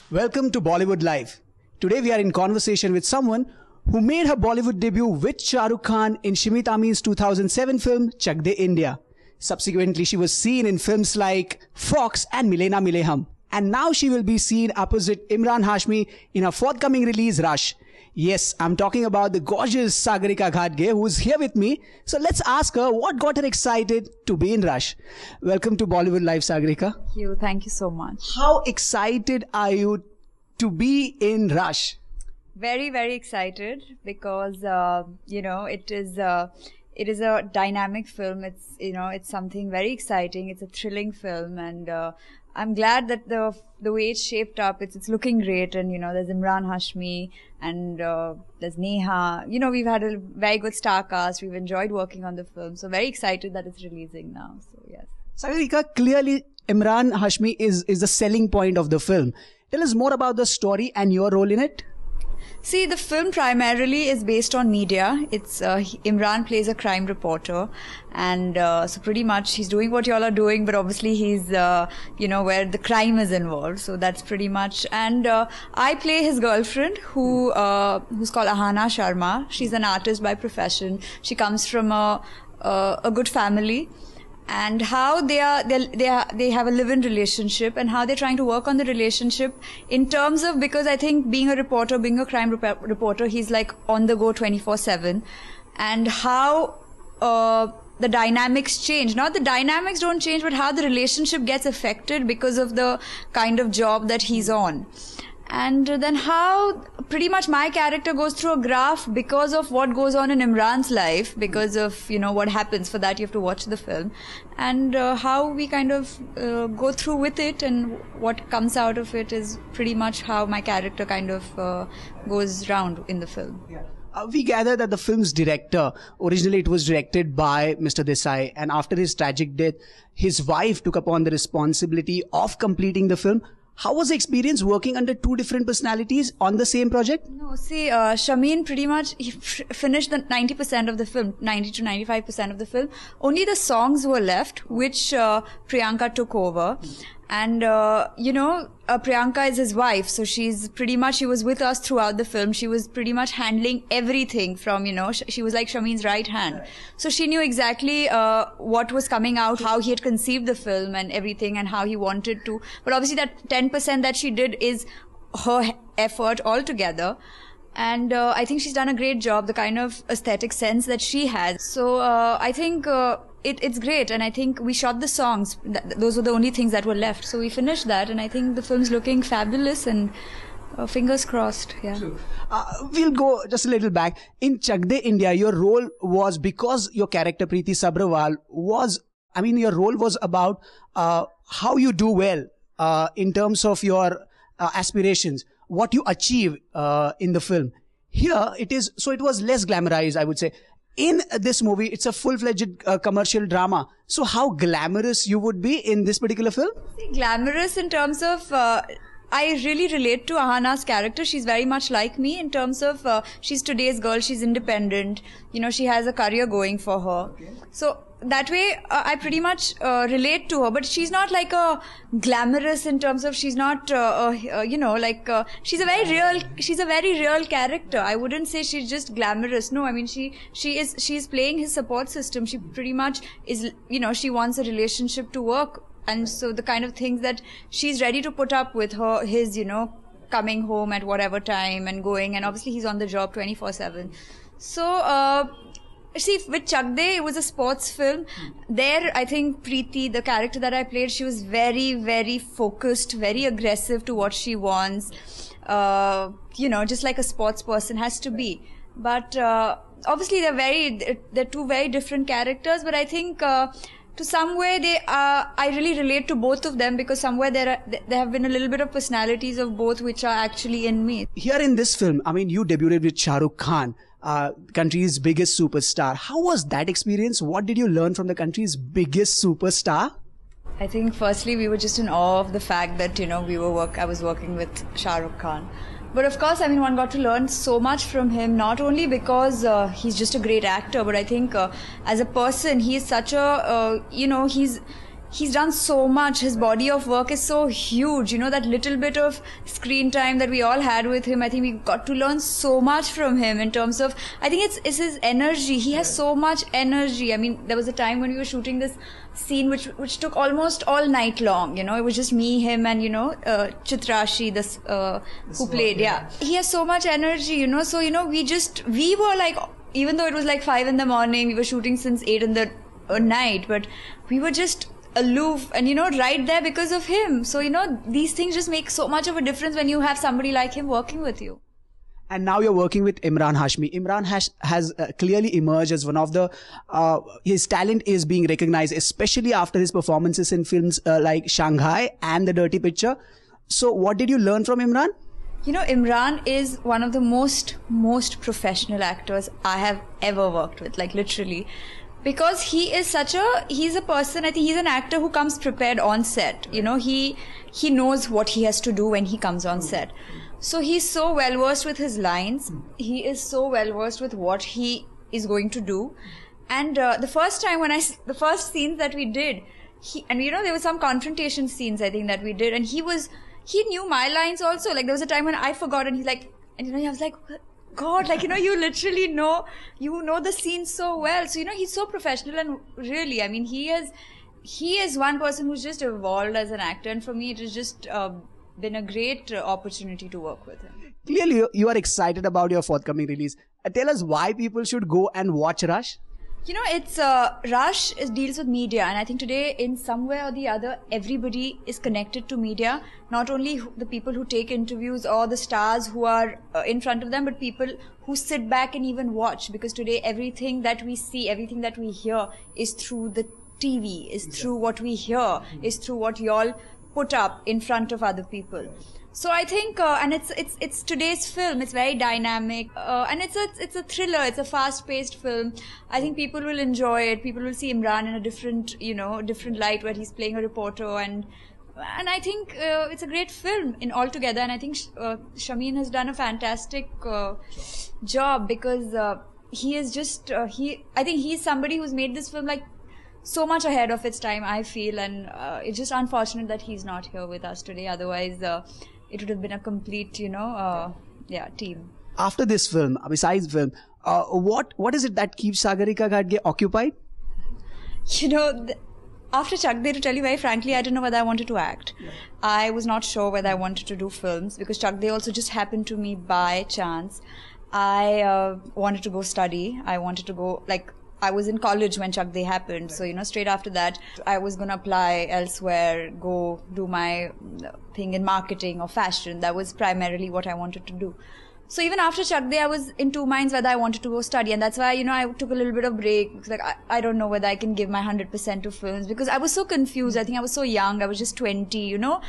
Welcome to Bollywood Live. Today we are in conversation with someone who made her Bollywood debut with Shah Rukh Khan in Shimit Amin's 2007 film Chak De India. Subsequently, she was seen in films like Fox and Milena Mileham. And now she will be seen opposite Emraan Hashmi in her forthcoming release Rush. Yes, I'm talking about the gorgeous Sagarika Ghadge, who is here with me. So let's ask her what got her excited to be in Rush. Welcome to Bollywood Live, Sagarika. Thank you so much. How excited are you to be in Rush? Very, very excited because, it is a dynamic film. It's something very exciting. It's a thrilling film, and I'm glad that the way it's shaped up, it's looking great. And there's Emraan Hashmi and there's Neha. We've had a very good star cast. We've enjoyed working on the film, so very excited that it's releasing now. So yes. Sagarika, clearly Emraan Hashmi is the selling point of the film. Tell us more about the story and your role in it. See, the film primarily is based on media. It's Emraan plays a crime reporter, and so pretty much he's doing what y'all are doing, but obviously he's where the crime is involved. So that's pretty much. And I play his girlfriend, who's called Ahana Sharma. She's an artist by profession. She comes from a good family. And how they have a live-in relationship, and how they're trying to work on the relationship in terms of, because I think being a crime reporter, he's like on the go 24/7, and how the dynamics change. Not the dynamics don't change, but how the relationship gets affected because of the kind of job that he's on. And then how pretty much my character goes through a graph because of what goes on in Emraan's life, because of, what happens. For that you have to watch the film. And how we kind of go through with it, and what comes out of it is pretty much how my character kind of goes round in the film. Yeah. We gather that the film's director, originally it was directed by Mr. Desai, and after his tragic death, his wife took upon the responsibility of completing the film. How was the experience working under two different personalities on the same project? No, see, Shamin pretty much finished the 90% of the film, 90 to 95% of the film. Only the songs were left, which Priyanka took over. And, Priyanka is his wife, so she was with us throughout the film. She was pretty much handling everything from, she was like Shamin's right hand. So she knew exactly what was coming out, how he had conceived the film and everything, and how he wanted to. But obviously that 10% that she did is her effort altogether. And I think she's done a great job, the kind of aesthetic sense that she has. So I think it's great, and I think we shot the songs. Those were the only things that were left. So we finished that, and I think the film's looking fabulous, and fingers crossed. Yeah. We'll go just a little back. In Chak De India, your role was, because your character Preeti Sabrawal your role was about how you do well in terms of your aspirations, what you achieve in the film. Here it was less glamorized, I would say. In this movie, it's a full-fledged commercial drama. So how glamorous you would be in this particular film? Glamorous in terms of, I really relate to Ahana's character. She's very much like me in terms of, she's today's girl, she's independent, she has a career going for her. Okay. So that way, I pretty much relate to her, but she's not like a glamorous in terms of, she's not, she's a very real character. I wouldn't say she's just glamorous. No, I mean, she's playing his support system. She pretty much is, she wants a relationship to work. And so the kind of things that she's ready to put up with his, coming home at whatever time and going, and obviously he's on the job 24/7. So, see, with Chak De, it was a sports film. There, I think Preeti, the character that I played, she was very, very focused, very aggressive to what she wants. Just like a sports person has to be. But obviously, they're two very different characters. But I think to some way I really relate to both of them, because somewhere there have been a little bit of personalities of both which are actually in me. Here in this film, you debuted with Shah Rukh Khan, country's biggest superstar. How was that experience? What did you learn from the country's biggest superstar? I think firstly we were just in awe of the fact that, you know, I was working with Shah Rukh Khan. But of course, I mean, one got to learn so much from him, not only because he's just a great actor, but I think as a person, he is such a, he's done so much. His body of work is so huge. You know, that little bit of screen time that we all had with him, I think we got to learn so much from him in terms of, I think it's his energy. He has so much energy. I mean, there was a time when we were shooting this scene which took almost all night long. You know, it was just me, him, and, you know, Chitrashi, who played. Yeah. He has so much energy, you know, so, you know, we were like, even though it was like 5 a.m, we were shooting since 8 in the night, but we were just aloof and, you know, right there because of him. So, you know, these things just make so much of a difference when you have somebody like him working with you. And now you're working with Imran Hashmi. Imran has clearly emerged as one of the, his talent is being recognized, especially after his performances in films like Shanghai and The Dirty Picture. So what did you learn from Imran? You know, Imran is one of the most professional actors I have ever worked with, like literally. Because he's a person, I think he's an actor who comes prepared on set. You know, he knows what he has to do when he comes on set. So he's so well versed with his lines. He is so well versed with what he is going to do. And the first scenes that we did, and you know, there were some confrontation scenes I think that we did, and he knew my lines also. Like there was a time when I forgot, and he's like, and you know, I was like, God, like, you know, you literally know the scene so well. So, you know, he's so professional, and really, I mean, he is one person who's just evolved as an actor, and for me, it has just been a great opportunity to work with him. Clearly, you are excited about your forthcoming release. Tell us why people should go and watch Rush. You know, it's Rush deals with media, and I think today, in some way or the other, everybody is connected to media. Not only the people who take interviews or the stars who are in front of them, but people who sit back and even watch. Because today, everything that we see, everything that we hear is through the TV, is through what we hear, is through what you all put up in front of other people. So I think, and it's today's film. It's very dynamic, and it's a thriller. It's a fast-paced film. I think people will enjoy it. People will see Imran in a different light, where he's playing a reporter, and I think it's a great film in altogether. And I think Shamin has done a fantastic job, because he is just I think he's somebody who's made this film like so much ahead of its time, I feel, and it's just unfortunate that he's not here with us today. Otherwise, it would have been a complete, team. After this film, besides film, what is it that keeps Sagarika Ghadge occupied? You know, after Chak De, to tell you very frankly, I didn't know whether I wanted to act. Yeah. I was not sure whether I wanted to do films, because Chak De also just happened to me by chance. I wanted to go study. I wanted to go, I was in college when Chak De happened. Right. So, you know, straight after that, I was going to apply elsewhere, go do my thing in marketing or fashion. That was primarily what I wanted to do. So even after Chak De, I was in two minds whether I wanted to go study. And that's why, you know, I took a little bit of break. It's like, I don't know whether I can give my 100% to films, because I was so confused. I think I was so young. I was just 20, you know,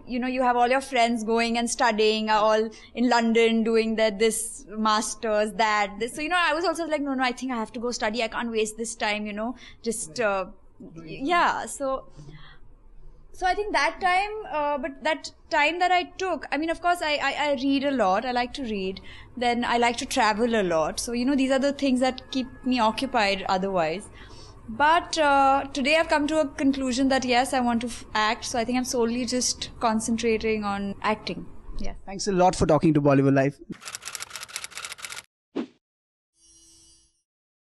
you have all your friends going and studying, all in London doing this masters, this. So, you know, I was also like, no, I think I have to go study. I can't waste this time, you know, just, yeah. So I think that time, but that time that I took, I mean, of course, I read a lot. I like to read. Then I like to travel a lot. So, you know, these are the things that keep me occupied otherwise. But today I've come to a conclusion that yes, I want to act. So I think I'm solely just concentrating on acting. Yeah. Thanks a lot for talking to Bollywood Live.